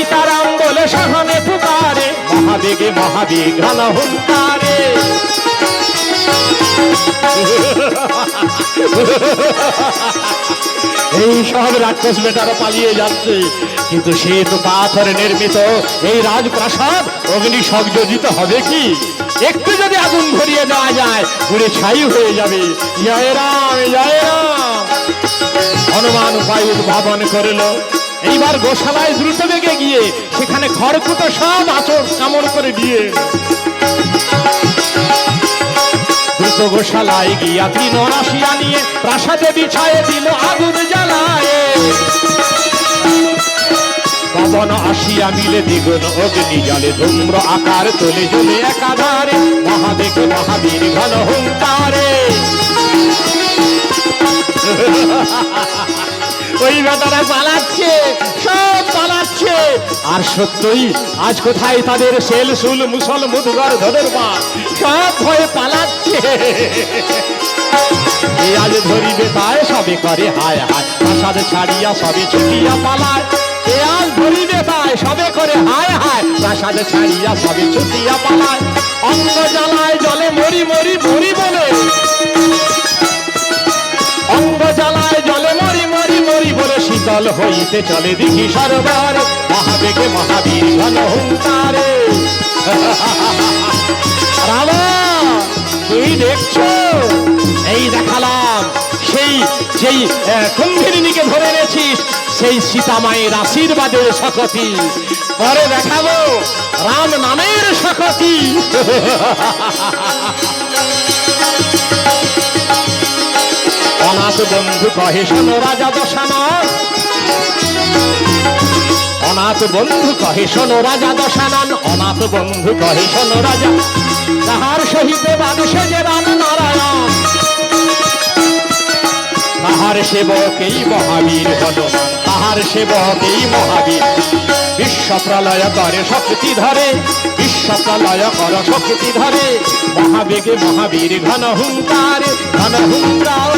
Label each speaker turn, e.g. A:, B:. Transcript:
A: সীতারাম বলে সহনে পুকারে, মহাবেগে মহাবীর ঘন হুঙ্কারে। এই সব রাক্ষস বেটারা পালিয়ে যাচ্ছে, কিন্তু সে তো পাথরে নির্মিত এই রাজপ্রাসাদ অগ্নি সংযোজিত হবে কি? একটু যদি আগুন ধরিয়ে দেওয়া যায় পুড়ে ছাই হয়ে যাবে। জয় রাম জয় রাম। হনুমান উপায় উদ্ভাবন করল। এইবার গোশালায় দ্রুত বেগে গিয়ে সেখানে খড়কুটো সব আঁচড় কামড় করে দিয়ে দ্রুত গোশালায় গিয়া তৃণ আসিয়া নিয়ে প্রাসাদে বিছায়ে দিল আগুন জ্বালায়। পবন আসিয়া মিলে দ্বিগুণ অগ্নি জলে, ধূম্র আকার তোলে জ্বলে একাধারে, মহাবেগে মহাবীর ঘন হুঙ্কারে। ওই বেটারা পালাচ্ছে, সব পালাচ্ছে। আর সত্যই আজ কোথায় তাদের সেল সুল মুসল মুদগর ধরের মা সব ভয়ে পালাচ্ছে। আজ ধরিবে তাই সবে করে হায় হায়, প্রাসাদ ছাড়িয়া সবে ছুটিয়া পালায়। আজ ধরিবে তাই সবে করে হায় হায়, প্রাসাদ ছাড়িয়া সবে ছুটিয়া পালায়। অঙ্গ জ্বালায় জলে মরি মরি মরি বলে, অঙ্গ জ্বালায় জলে মরি মরি মরি বলে, শীতল হইতে চলে দিঘি সরোবর, মহাবেগে মহাবীর ঘন হুঙ্কারে। রামা তুই দেখছো, এই দেখালাম সেই যেই কুম্ভিনীকে ধরে এনেছিস সেই সীতা মায়ের আশীর্বাদের শক্তি, পরে দেখাবো রাম নামের শক্তি। অনাথ বন্ধু কহে শোনো রাজা দশানন, অনাথ বন্ধু কহে শোনো রাজা দশানন, অনাথ বন্ধু কহে শোনো রাজা, তাহার সহিতে বাদশে যে রাম নারায়ণ, তাহার সেবকেই মহাবীর হনুমান, তাহার সেবকেই মহাবীর। বিশ্ব প্রলয় করে শক্তি ধরে, বিশ্ব প্রলয় কর শক্তি ধরে, মহাবেগে মহাবীর ঘন হুঙ্কারে ঘন হুঙ্কার।